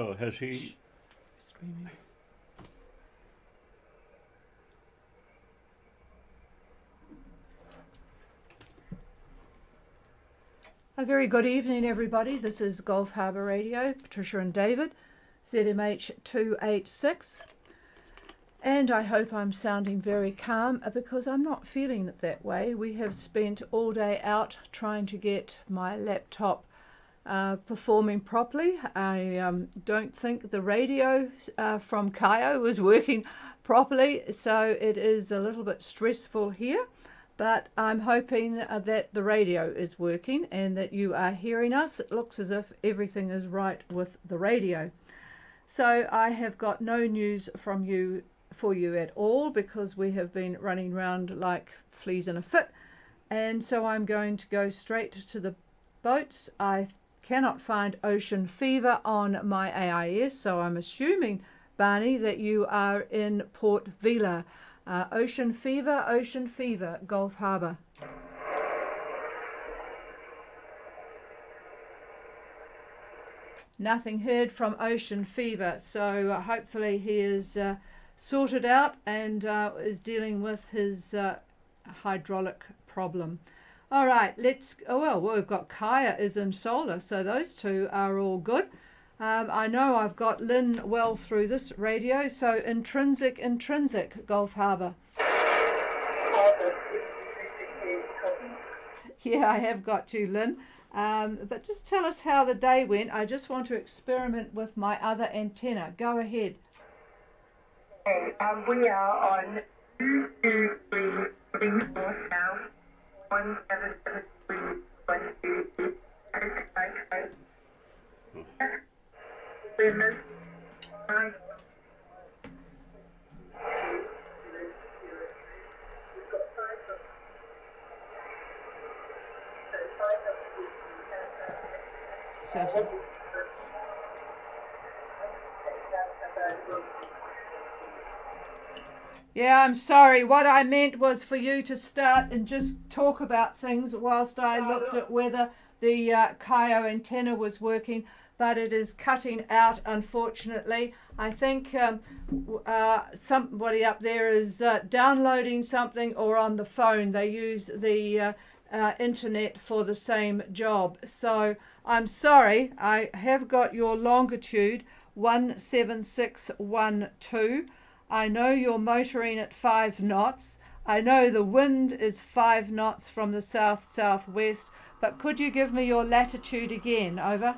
So has he? Screaming. A very good evening, everybody. This is Gulf Harbour Radio, Patricia and David, ZMH 286. And I hope I'm sounding very calm because I'm not feeling it that way. We have spent all day out trying to get my laptop performing properly. I don't think the radio from Kayo is working properly, so it is a little bit stressful here. But I'm hoping that the radio is working and that you are hearing us. It looks as if everything is right with the radio. So I have got no news from you for you at all because we have been running around like fleas in a fit. And so I'm going to go straight to the boats. I cannot find Ocean Fever on my AIS, so I'm assuming, Barney, that you are in Port Vila. Ocean Fever, Gulf Harbour. Nothing heard from Ocean Fever, so hopefully he is sorted out and is dealing with his hydraulic problem. All right, we've got Kaya is in solar, so those two are all good. I know I've got Lynn well through this radio, so intrinsic, Gulf Harbour. Yeah, I have got you, Lynn. But just tell us how the day went. I just want to experiment with my other antenna. Go ahead. We are on 223 north now, 1773 Yeah, I'm sorry. What I meant was for you to start and just talk about things whilst I looked at whether the Kayo antenna was working, but it is cutting out, unfortunately. I think somebody up there is downloading something or on the phone. They use the internet for the same job. So I'm sorry. I have got your longitude 17612. I know you're motoring at 5 knots. I know the wind is 5 knots from the south-southwest, but could you give me your latitude again? Over.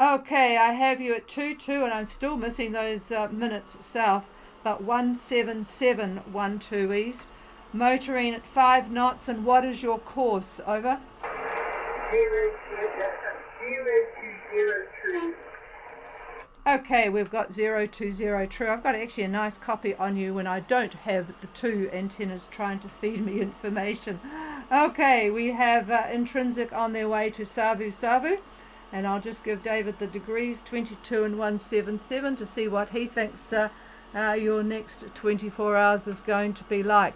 Okay, I have you at 22 and I'm still missing those minutes south, but 17712 east. Motoring at 5 knots, and what is your course? Over. 0202. Okay, we've got 020 true. I've got actually a nice copy on you when I don't have the two antennas trying to feed me information. Okay, we have intrinsic on their way to Savu, and I'll just give David the degrees, 22 and 177, to see what he thinks your next 24 hours is going to be like.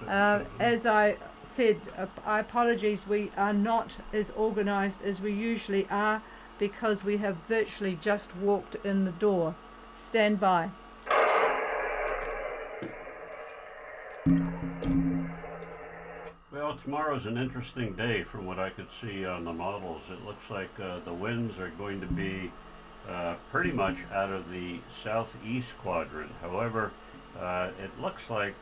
As I said, I apologies, we are not as organised as we usually are because we have virtually just walked in the door. Stand by. Well, tomorrow's an interesting day from what I could see on the models. It looks like the winds are going to be pretty much out of the southeast quadrant. However, it looks like,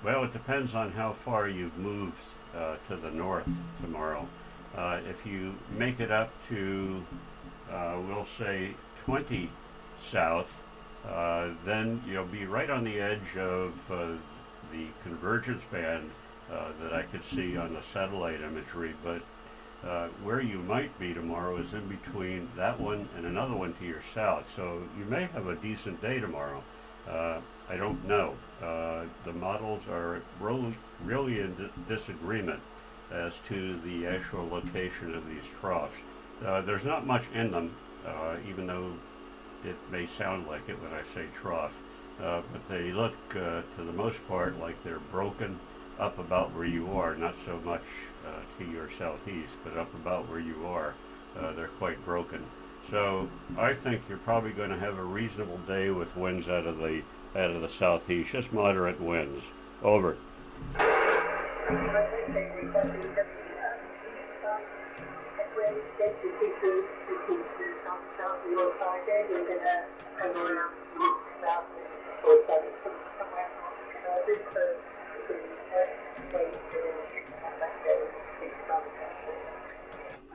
well, it depends on how far you've moved to the north tomorrow. If you make it up to, we'll say, 20 south, then you'll be right on the edge of the convergence band that I could see on the satellite imagery. But where you might be tomorrow is in between that one and another one to your south. So you may have a decent day tomorrow. I don't know. The models are really in disagreement as to the actual location of these troughs. There's not much in them, even though it may sound like it when I say trough. but they look, to the most part, like they're broken up about where you are, not so much to your southeast, but up about where you are. They're quite broken. So I think you're probably going to have a reasonable day with winds out of the southeast, just moderate winds. Over.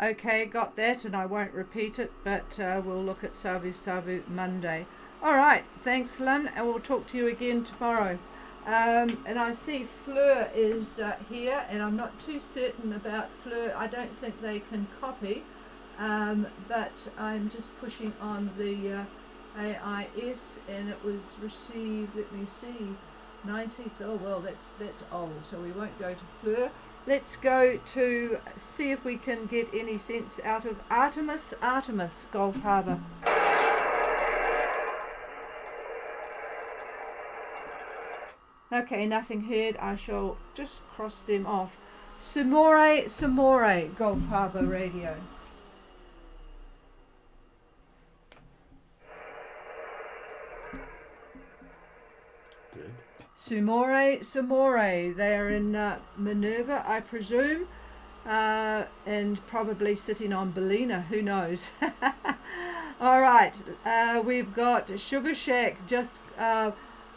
Okay, got that, and I won't repeat it, but we'll look at Savu Savu Monday. All right, thanks, Lynn, and we'll talk to you again tomorrow. And I see Fleur is here, and I'm not too certain about Fleur. I don't think they can copy, but I'm just pushing on the AIS, and it was received, let me see, 19th. Oh, well, that's old, so we won't go to Fleur. Let's go to see if we can get any sense out of Artemis, Gulf Harbour. Okay, nothing heard. I shall just cross them off. Samore, Gulf Harbour Radio. Good. Samore. They are in Minerva, I presume, and probably sitting on Bellina. Who knows? All right, we've got Sugar Shack just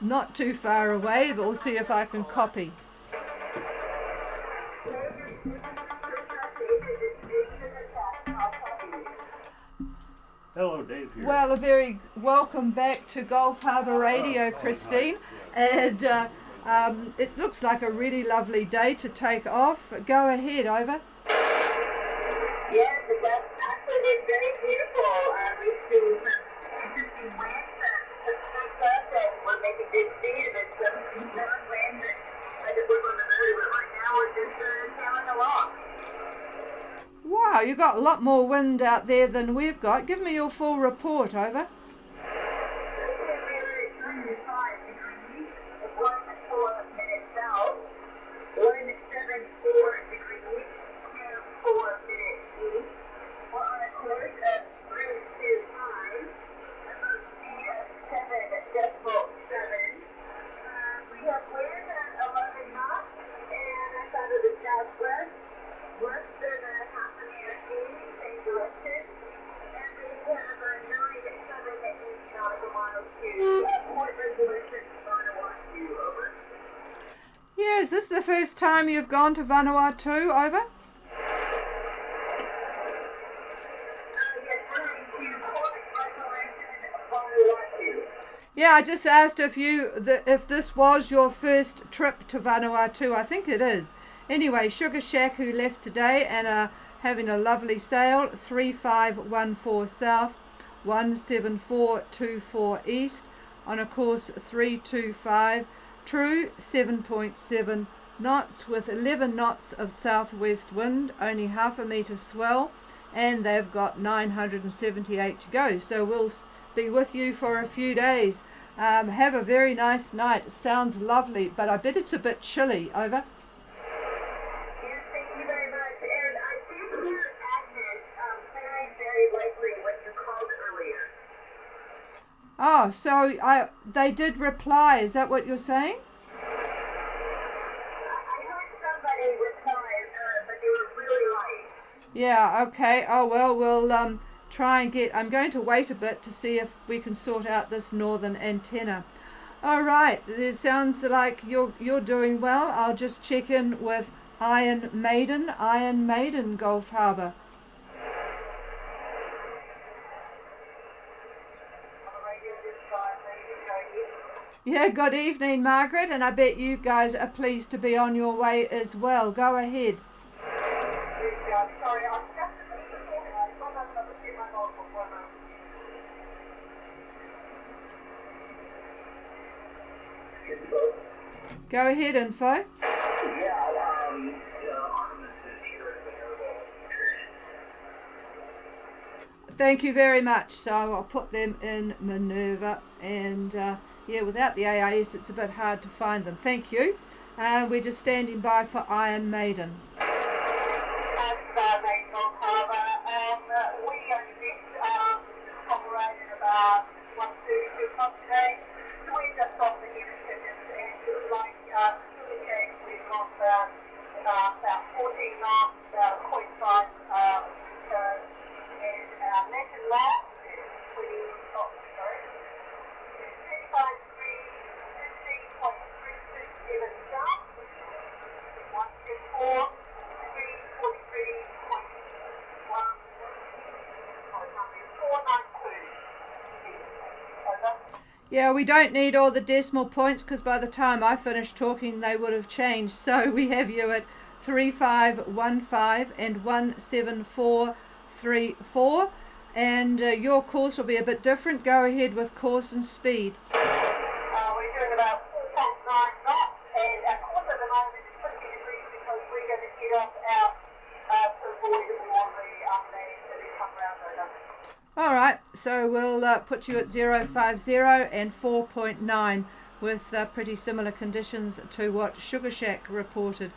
not too far away, but we'll see if I can copy. Hello, Dave here. Well, a very welcome back to Gulf Harbour Radio, Christine. And it looks like a really lovely day to take off. Go ahead, over. Yes, it's actually been very beautiful. We've seen some interesting winds that took us, and we're making good speed. And it's some strong winds. I just look on the moon, but right now we're just sailing along. Wow, you got a lot more wind out there than we've got. Give me your full report, over. Yeah, is this the first time you've gone to Vanuatu, over? Yeah, I just asked if if this was your first trip to Vanuatu. I think it is. Anyway, Sugar Shack, who left today and are having a lovely sail, 3514 south, 17424 east, on a course 325, true 7.7 knots with 11 knots of southwest wind, only half a metre swell, and they've got 978 to go. So we'll be with you for a few days. Have a very nice night. It sounds lovely, but I bet it's a bit chilly, over. Yes, thank you very much. And I did hear Agnes very likely when you called earlier. Oh, so they did reply. Is that what you're saying? I heard somebody reply, but they were really light. Yeah, okay. Oh, well, we'll try and get... I'm going to wait a bit to see if we can sort out this northern antenna. All right. It sounds like you're doing well. I'll just check in with Iron Maiden, Gulf Harbour. Yeah, good evening, Margaret, and I bet you guys are pleased to be on your way as well. Go ahead. Sorry, Go ahead, Info. Thank you very much. So I'll put them in Minerva, and Yeah, without the AIS, it's a bit hard to find them. Thank you. We're just standing by for Iron Maiden. Harbour. We only just operated about 2 o'clock today. So we're just off the interchanges and like sugar cane, we've got about 14 knots, about 0.5 and our method lab is 20 knots, sorry. 35 degrees, 15.367 south, 124. Yeah, we don't need all the decimal points because by the time I finish talking they would have changed. So we have you at 3515 and 17434, and your course will be a bit different. Go ahead with course and speed. We're doing about 4.9 knots, and our course at the moment is 50 degrees because we're going to get off out to avoid all the unmanned that come round over. All right, so we'll put you at 050 and 4.9 with pretty similar conditions to what Sugar Shack reported.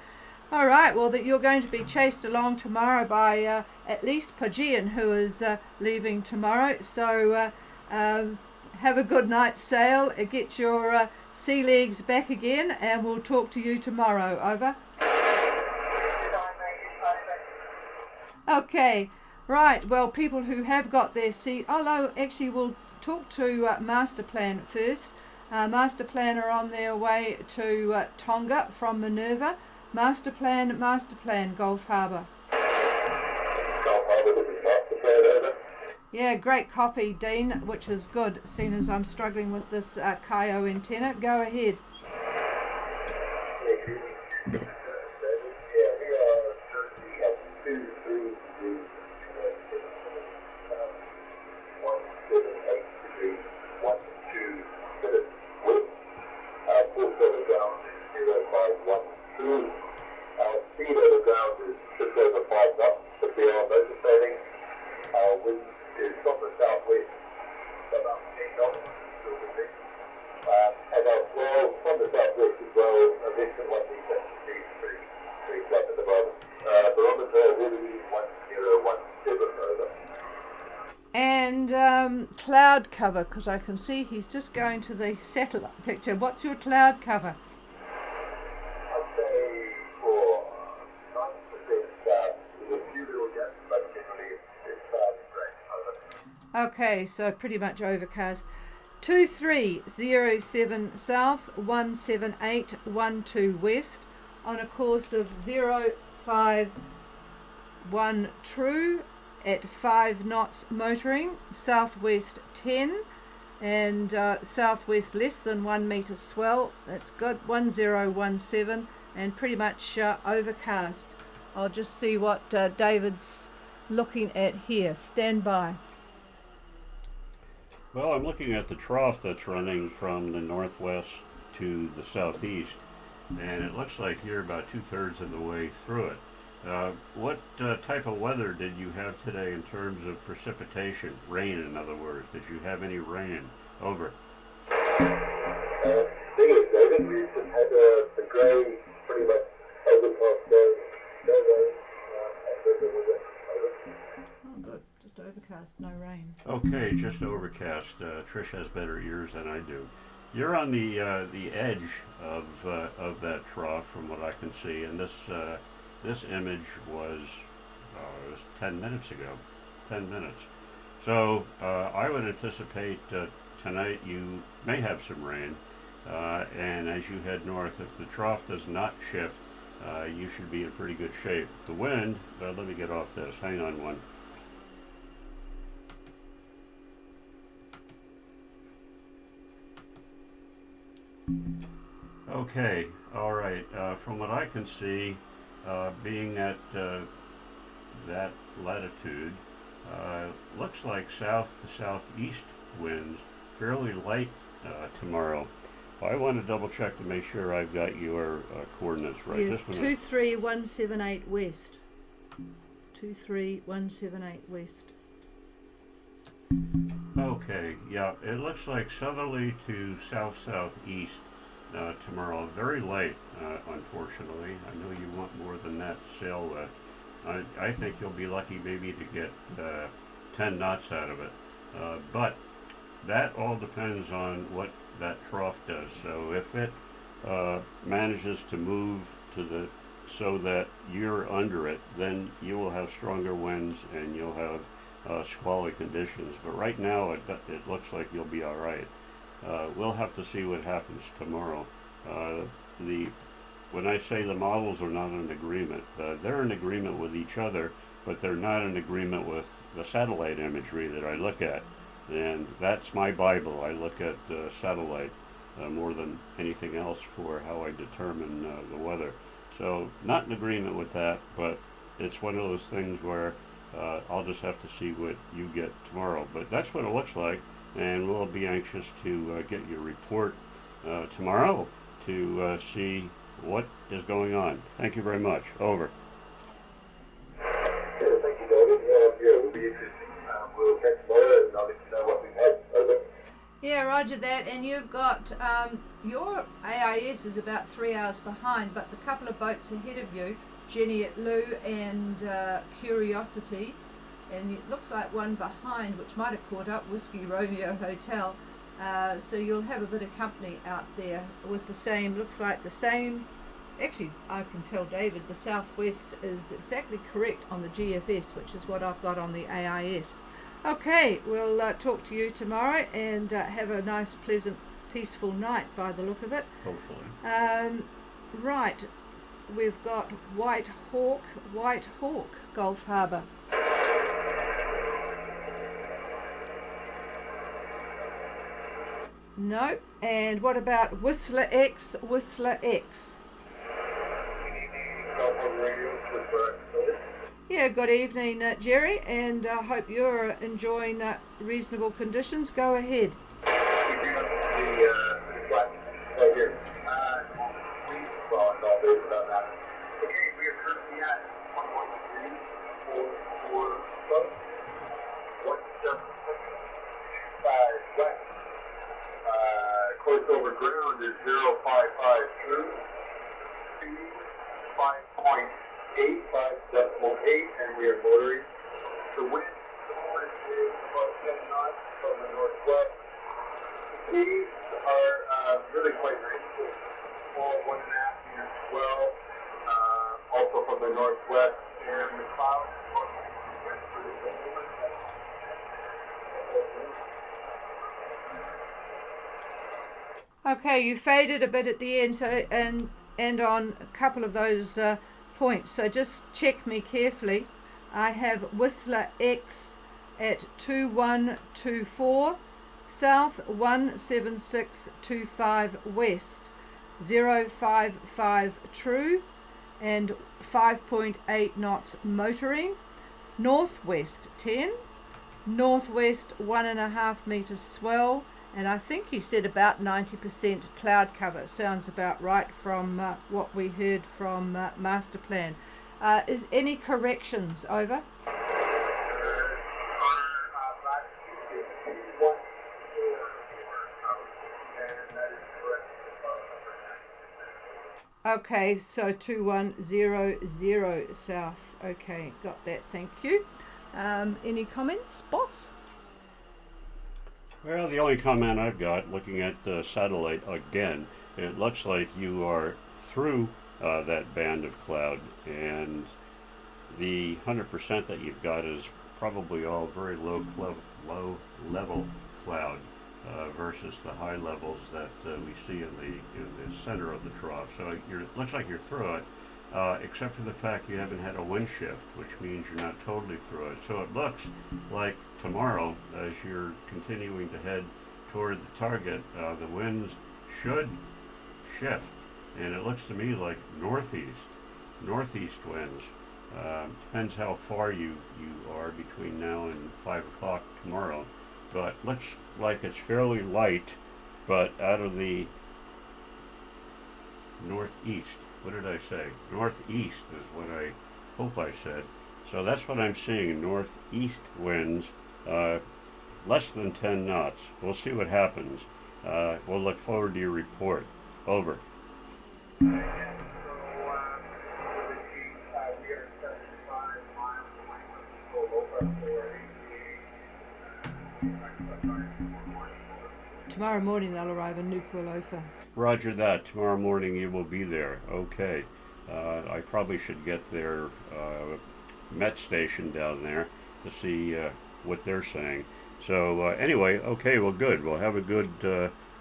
All right, well, that you're going to be chased along tomorrow by at least Pagean, who is leaving tomorrow. So have a good night's sail, get your sea legs back again, and we'll talk to you tomorrow. Over. Okay. Right, well, people who have got their seat, although actually we'll talk to Master Plan first. Master Plan are on their way to Tonga from Minerva. Master Plan, Gulf Harbour. Gulf Harbour, this is Master Plan, over. Yeah, great copy, Dean, which is good, seeing as I'm struggling with this Kaio antenna. Go ahead. Cloud cover, because I can see he's just going to the satellite picture. What's your cloud cover? I'd say for 90% with a few little gaps, but generally it's great. Okay, so pretty much overcast. 2307 south, 17812 west on a course of 051 true at 5 knots motoring, southwest 10 and southwest less than 1 metre swell. That's good. 1017 and pretty much overcast. I'll just see what David's looking at here. Stand by. Well, I'm looking at the trough that's running from the northwest to the southeast, and it looks like you're about 2/3 of the way through it. What type of weather did you have today in terms of precipitation? Rain, in other words. Did you have any rain? Over. Thing is, David, we just had the grey pretty much overcast day. No rain, and then there was over. Oh, good. Just overcast, no rain. Okay, just overcast. Trish has better ears than I do. You're on the edge of that trough, from what I can see, and this image was it was 10 minutes ago. 10 minutes. So I would anticipate tonight you may have some rain, and as you head north, if the trough does not shift, you should be in pretty good shape. The wind, let me get off this. Hang on one. Okay, all right. From what I can see, being at that latitude, looks like south to southeast winds, fairly light tomorrow. I want to double check to make sure I've got your coordinates right. Yes, 23178 west. 23178 west. Okay, yeah, it looks like southerly to south-southeast tomorrow. Very light, unfortunately. I know you want more than that to sail with. I think you'll be lucky maybe to get 10 knots out of it. But that all depends on what that trough does. So if it manages to move to the so that you're under it, then you will have stronger winds and you'll have squally conditions. But right now, it looks like you'll be all right. We'll have to see what happens tomorrow. The When I say the models are not in agreement, they're in agreement with each other, but they're not in agreement with the satellite imagery that I look at. And that's my Bible. I look at satellite more than anything else for how I determine the weather. So not in agreement with that, but it's one of those things where I'll just have to see what you get tomorrow. But that's what it looks like, and we'll be anxious to get your report tomorrow to see what is going on. Thank you very much. Over. Thank you, David. Yeah, we'll be interested. We'll catch tomorrow and I'll let you know what we've had. Over. Yeah, roger that. And you've got your AIS is about 3 hours behind, but the couple of boats ahead of you, Jenny at Lou and Curiosity, and it looks like one behind, which might have caught up, Whiskey Romeo Hotel. So you'll have a bit of company out there with the same, looks like the same. Actually, I can tell David the southwest is exactly correct on the GFS, which is what I've got on the AIS. Okay, we'll talk to you tomorrow and have a nice, pleasant, peaceful night by the look of it. Hopefully. Right, we've got White Hawk, Gulf Harbour. No, and what about Whistler X? Yeah, good evening, Jerry, and I hope you're enjoying reasonable conditions. Go ahead. Course over ground is 055 true, speed 5.85.8, and we are motoring. The wind is about 10 knots from the northwest. The seas are really quite nice, all 1.5 meters swell, also from the northwest, and the clouds are Okay, you faded a bit at the end, so and on a couple of those points. So just check me carefully. I have Whistler X at 2124 south, 17625 west, 055 true, and 5.8 knots motoring. Northwest 10, northwest 1.5 meters swell. And I think you said about 90% cloud cover. Sounds about right from what we heard from Master Plan. Is any corrections? Over. Okay, so 2100 south. Okay, got that. Thank you. Any comments, boss? Well, the only comment I've got, looking at the satellite again, it looks like you are through that band of cloud, and the 100% that you've got is probably all very low level cloud versus the high levels that we see in the center of the trough. So it looks like you're through it, except for the fact you haven't had a wind shift, which means you're not totally through it. So it looks like tomorrow, as you're continuing to head toward the target, the winds should shift, and it looks to me like northeast winds. Depends how far you are between now and 5 o'clock tomorrow, but looks like it's fairly light, but out of the northeast. What did I say? Northeast is what I hope I said. So that's what I'm seeing, northeast winds, less than 10 knots. We'll see what happens. We'll look forward to your report. Over. We are 75 miles away from Tomorrow morning they'll arrive in Nuku'alofa. Roger that. Tomorrow morning you will be there. Okay. I probably should get their Met station down there to see what they're saying. So anyway, okay, well, good. We'll have a good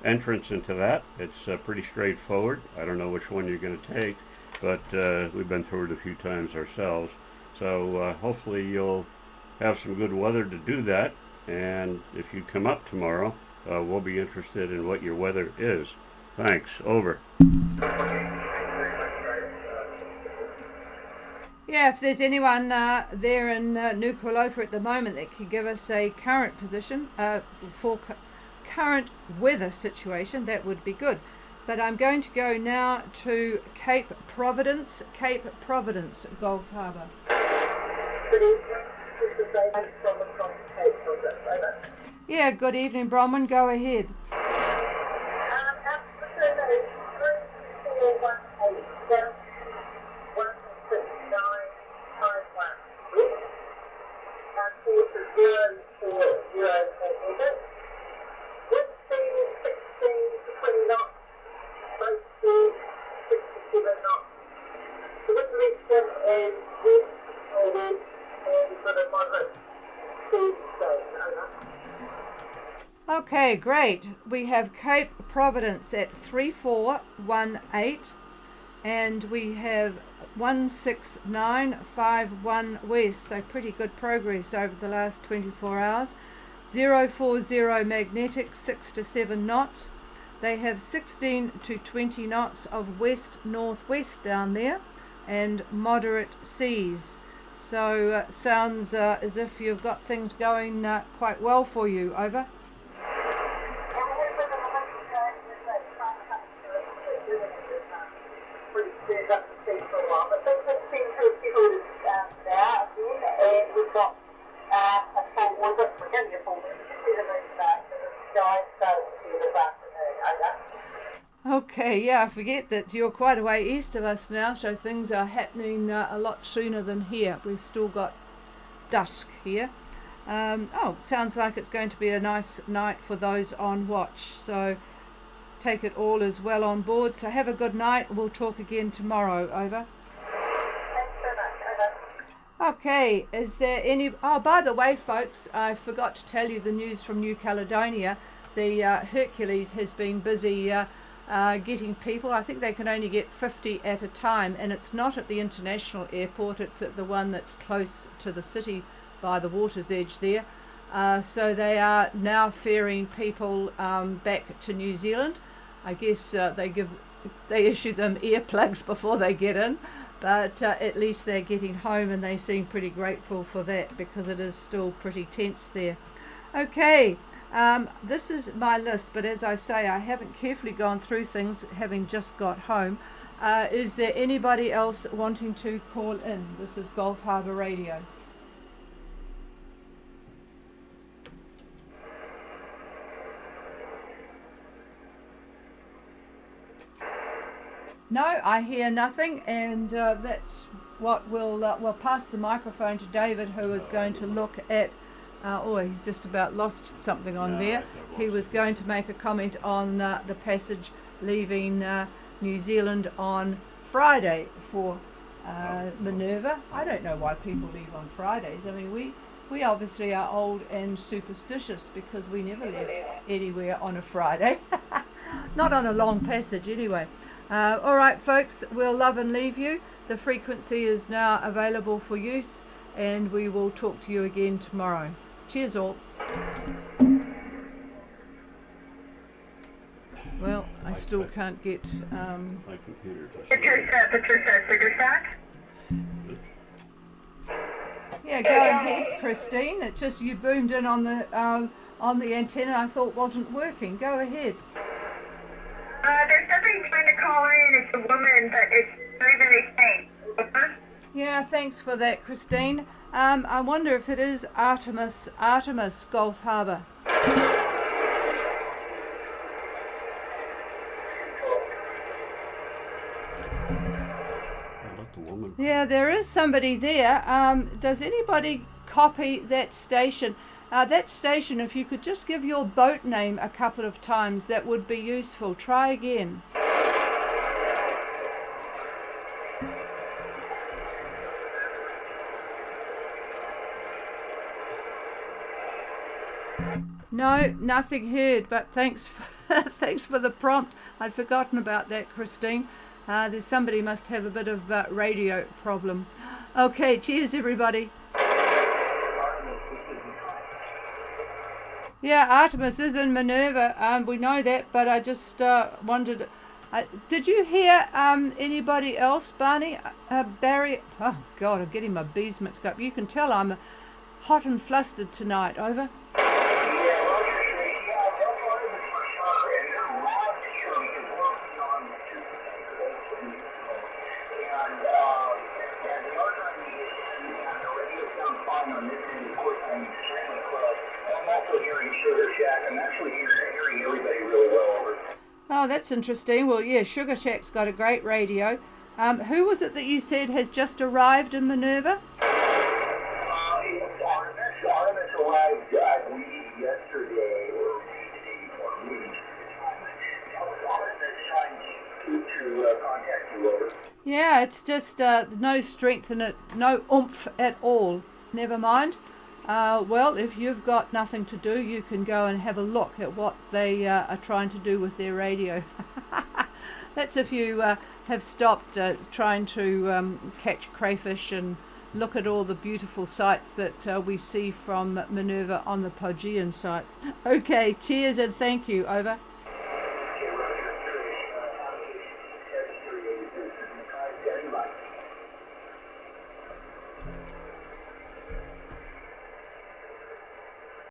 entrance into that. It's pretty straightforward. I don't know which one you're going to take, but we've been through it a few times ourselves. So hopefully you'll have some good weather to do that. And if you come up tomorrow, we'll be interested in what your weather is. Thanks. Over. Yeah, if there's anyone there in Nuku'alofa at the moment that can give us a current position for current weather situation, that would be good. But I'm going to go now to Cape Providence, Gulf Harbour. Good evening. This is David from Cape Providence. Over. Yeah, good evening, Bronwyn. Go ahead. After is 3418 169 times 1. And course is 0404. Wind speed is 16 to 20 knots. Boat speed 67 knots. The wind direction is west northwest and sort of moderate speed zone. Over. Okay, great. We have Cape Providence at 3418 and we have 16951 west, so pretty good progress over the last 24 hours. 040 magnetic, 6 to 7 knots. They have 16 to 20 knots of west-northwest down there and moderate seas. So sounds as if you've got things going quite well for you. Over. Okay, yeah, I forget that you're quite a way east of us now, so things are happening a lot sooner than here. We've still got dusk here. Sounds like it's going to be a nice night for those on watch, so take it all as well on board. So have a good night. We'll talk again tomorrow. Over. Okay, is there any... Oh, by the way, folks, I forgot to tell you the news from New Caledonia. The Hercules has been busy getting people. I think they can only get 50 at a time, and it's not at the international airport. It's at the one that's close to the city by the water's edge there. So they are now ferrying people back to New Zealand. I guess they issue them earplugs before they get in. But at least they're getting home, and they seem pretty grateful for that because it is still pretty tense there. Okay, this is my list, but as I say, I haven't carefully gone through things having just got home. Is there anybody else wanting to call in? This is Gulf Harbour Radio. No, I hear nothing, and that's what we'll pass the microphone to David, who is going to look at. He's just about lost something on there. He was going to make a comment on the passage leaving New Zealand on Friday for Minerva. I don't know why people leave on Fridays. I mean, we obviously are old and superstitious because we never left anywhere on a Friday. Not on a long passage anyway. All right, folks, we'll love and leave you. The frequency is now available for use, and we will talk to you again tomorrow. Cheers all. Well, I still can't get... My computer just... Patricia. Yeah, go ahead, Christine. It's just you boomed in on the antenna I thought wasn't working. Go ahead. There's somebody trying to call in. It's a woman, but it's very, very faint. Yeah, thanks for that, Christine. I wonder if it is Artemis Gulf Harbour. I'd let the woman. Yeah, there is somebody there. Does anybody copy that station? That station, if you could just give your boat name a couple of times, that would be useful. Try again. No, nothing heard, but thanks thanks for the prompt. I'd forgotten about that, Christine. There's somebody must have a bit of radio problem. Okay, cheers everybody. Yeah, Artemis is in Minerva. We know that, but I just wondered. Did you hear anybody else, Barney? Barry? Oh God, I'm getting my B's mixed up. You can tell I'm hot and flustered tonight. Over. Oh, that's interesting. Well, yeah, Sugar Shack's got a great radio. Who was it that you said has just arrived in Minerva? Artemis arrived, I believe, yesterday or the day before. Artemis trying to contact you, over. Yeah, it's just no strength in it, no oomph at all. Never mind. Well, if you've got nothing to do, you can go and have a look at what they are trying to do with their radio. That's if you have stopped trying to catch crayfish and look at all the beautiful sights that we see from Minerva on the Pogean site. Okay, cheers and thank you. Over.